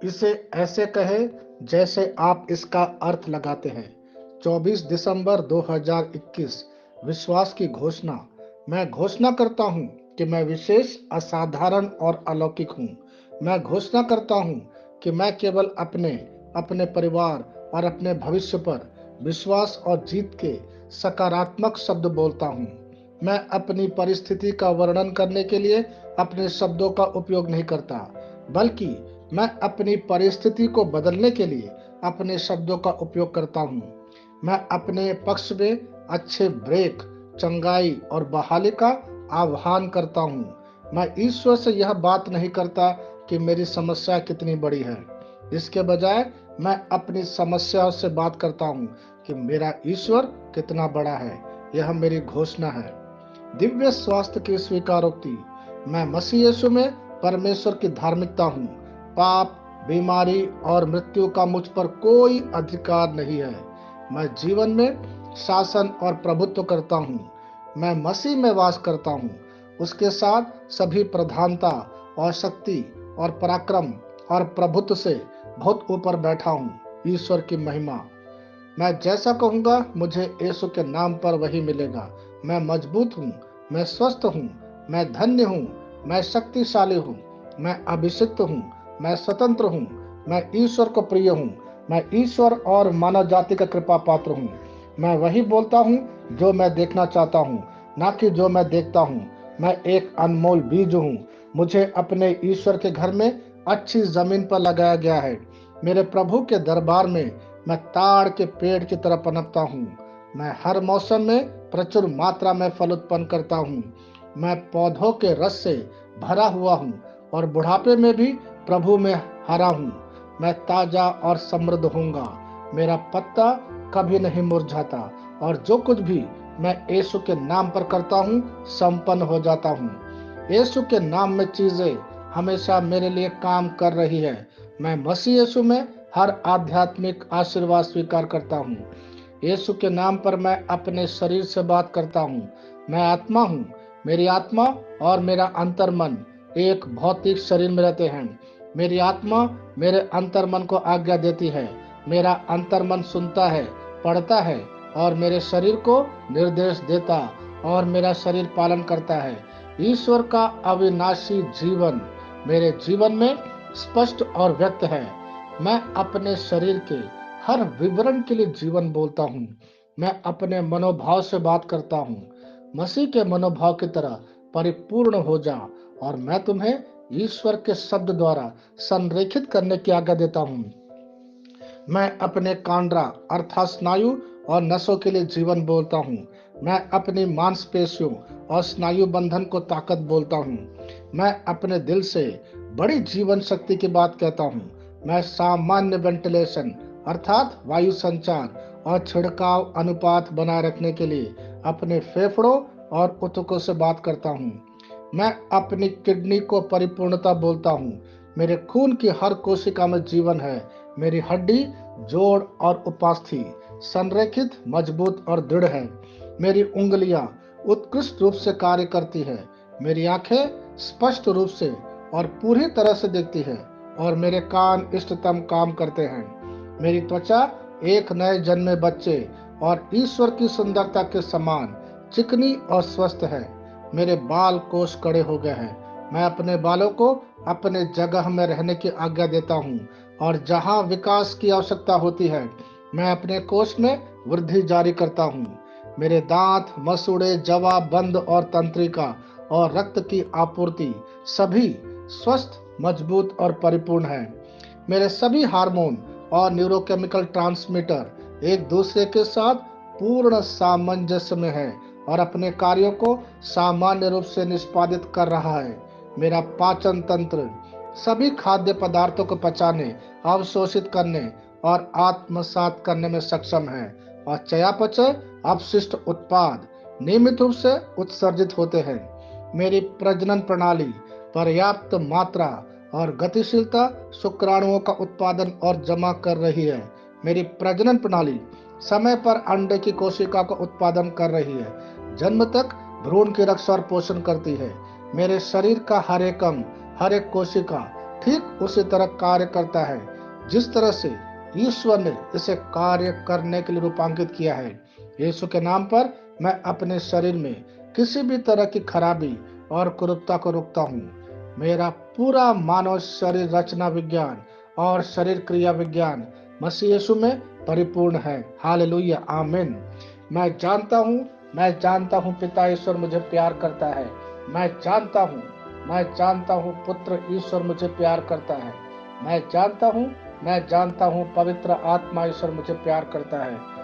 इसे ऐसे कहे जैसे आप इसका अर्थ लगाते हैं। 24 दिसंबर 2021। विश्वास की घोषणा। मैं घोषणा करता हूं कि मैं विशेष, असाधारण और अलौकिक हूं। मैं घोषणा करता हूं कि मैं केवल अपने, अपने परिवार और अपने भविष्य पर विश्वास और जीत के सकारात्मक शब्द बोलता हूं। मैं अपनी परिस्थिति का वर्णन करने के लिए अपने शब्दों का उपयोग नहीं करता, बल्कि मैं अपनी परिस्थिति को बदलने के लिए अपने शब्दों का उपयोग करता हूँ। मैं अपने पक्ष में अच्छे ब्रेक, चंगाई और बहाली का आह्वान करता हूँ। मैं ईश्वर से यह बात नहीं करता कि मेरी समस्या कितनी बड़ी है। इसके बजाय मैं अपनी समस्याओं से बात करता हूँ कि मेरा ईश्वर कितना बड़ा है। यह मेरी घोषणा है। दिव्य स्वास्थ्य की स्वीकारोक्ति। मैं मसीह यीशु में परमेश्वर की धार्मिकता हूँ। पाप, बीमारी और मृत्यु का मुझ पर कोई अधिकार नहीं है। मैं जीवन में शासन और प्रभुत्व करता हूँ। मैं मसीह में वास करता हूँ। उसके साथ सभी प्रधानता और शक्ति और पराक्रम और प्रभुत्व से बहुत ऊपर बैठा हूँ। ईश्वर की महिमा। मैं जैसा कहूँगा मुझे यीशु के नाम पर वही मिलेगा। मैं मजबूत हूँ, मैं स्वस्थ हूँ, मैं धन्य हूँ, मैं शक्तिशाली हूँ, मैं अभिषिक्त हूँ, मैं स्वतंत्र हूँ, मैं ईश्वर को प्रिय हूँ, मैं ईश्वर और मानव जाति का कृपा पात्र हूँ। मैं वही बोलता हूँ जो मैं देखना चाहता हूँ, ना कि जो मैं देखता हूँ। मैं एक अनमोल बीज हूँ। मुझे अपने ईश्वर के घर में अच्छी जमीन पर लगाया गया है। मेरे प्रभु के दरबार में मैं ताड़ के पेड़ की तरह पनपता हूँ। मैं हर मौसम में प्रचुर मात्रा में फल उत्पन्न करता हूँ। मैं पौधों के रस से भरा हुआ हूँ और बुढ़ापे में भी प्रभु में हरा हूँ। मैं ताजा और समृद्ध होऊंगा। मेरा पत्ता कभी नहीं मुरझाता और जो कुछ भी मैं यीशु के नाम पर करता हूँ संपन्न हो जाता हूँ। यीशु के नाम में चीजें हमेशा मेरे लिए काम कर रही है। मैं मसीह यीशु में हर आध्यात्मिक आशीर्वाद स्वीकार करता हूँ। यीशु के नाम पर मैं अपने शरीर से बात करता हूँ। मैं आत्मा हूँ। मेरी आत्मा और मेरा अंतर्मन एक भौतिक शरीर में रहते हैं। मेरी आत्मा मेरे अंतर्मन को आज्ञा देती है। मेरा अंतर्मन सुनता है, पढ़ता है और मेरे शरीर को निर्देश देता और मेरा शरीर पालन करता है। ईश्वर का अविनाशी जीवन मेरे जीवन में स्पष्ट और व्यक्त है। मैं अपने शरीर के हर विवरण के लिए जीवन बोलता हूँ। मैं अपने मनोभाव से बात करता हूँ। मसीह के मनोभाव की तरह परिपूर्ण हो जा और मैं तुम्हें ईश्वर के शब्द द्वारा संरेखित करने की आज्ञा देता हूँ। मैं अपने कांड्रा अर्थात स्नायु और नसों के लिए जीवन बोलता हूँ। मैं अपनी मांसपेशियों और स्नायु बंधन को ताकत बोलता हूँ। मैं अपने दिल से बड़ी जीवन शक्ति की बात कहता हूँ। मैं सामान्य वेंटिलेशन अर्थात वायु संचार और छिड़काव अनुपात बनाए रखने के लिए अपने फेफड़ों और ऊतकों से बात करता हूँ। मैं अपनी किडनी को परिपूर्णता बोलता हूँ। मेरे खून की हर कोशिका में जीवन है। मेरी हड्डी, जोड़ और उपास्थि संरेखित, मजबूत और दृढ़ है। मेरी उंगलियां उत्कृष्ट रूप से कार्य करती है। मेरी आंखें स्पष्ट रूप से और पूरी तरह से देखती है और मेरे कान इष्टतम काम करते हैं। मेरी त्वचा एक नए जन्मे बच्चे और ईश्वर की सुंदरता के समान चिकनी और स्वस्थ है। मेरे बाल कोष कड़े हो गए हैं। मैं अपने बालों को अपने जगह में रहने की आज्ञा देता हूँ और जहाँ विकास की आवश्यकता होती है मैं अपने कोष में वृद्धि जारी करता हूँ। मेरे दांत, मसूड़े, जवा, बंद और तंत्रिका और रक्त की आपूर्ति सभी स्वस्थ, मजबूत और परिपूर्ण है। मेरे सभी हार्मोन और न्यूरोकेमिकल ट्रांसमीटर एक दूसरे के साथ पूर्ण सामंजस्य में है और अपने कार्यों को सामान्य रूप से निष्पादित कर रहा है। मेरा पाचन तंत्र सभी खाद्य पदार्थों को पचाने, अवशोषित करने और आत्मसात करने में सक्षम है और चयापचय अपशिष्ट उत्पाद नियमित रूप से उत्सर्जित होते हैं। मेरी प्रजनन प्रणाली पर्याप्त मात्रा और गतिशीलता शुक्राणुओं का उत्पादन और जमा कर रही है। मेरी प्रजनन प्रणाली समय पर अंडे की कोशिका का उत्पादन कर रही है। जन्म तक भ्रूण की रक्षा और पोषण करती है। मेरे शरीर का हर एक अंग, हर एक कोशिका ठीक उसी तरह कार्य करता है जिस तरह से ईश्वर ने इसे कार्य करने के लिए रूपांकित किया है। यीशु के नाम पर मैं अपने शरीर में किसी भी तरह की खराबी और कुरूपता को रोकता हूँ। मेरा पूरा मानव शरीर रचना विज्ञान और शरीर क्रिया विज्ञान मसीह यीशु में परिपूर्ण है। हालेलुया, आमीन। मैं जानता हूँ पिता ईश्वर मुझे प्यार करता है। मैं जानता हूँ पुत्र ईश्वर मुझे प्यार करता है। मैं जानता हूँ पवित्र आत्मा ईश्वर मुझे प्यार करता है।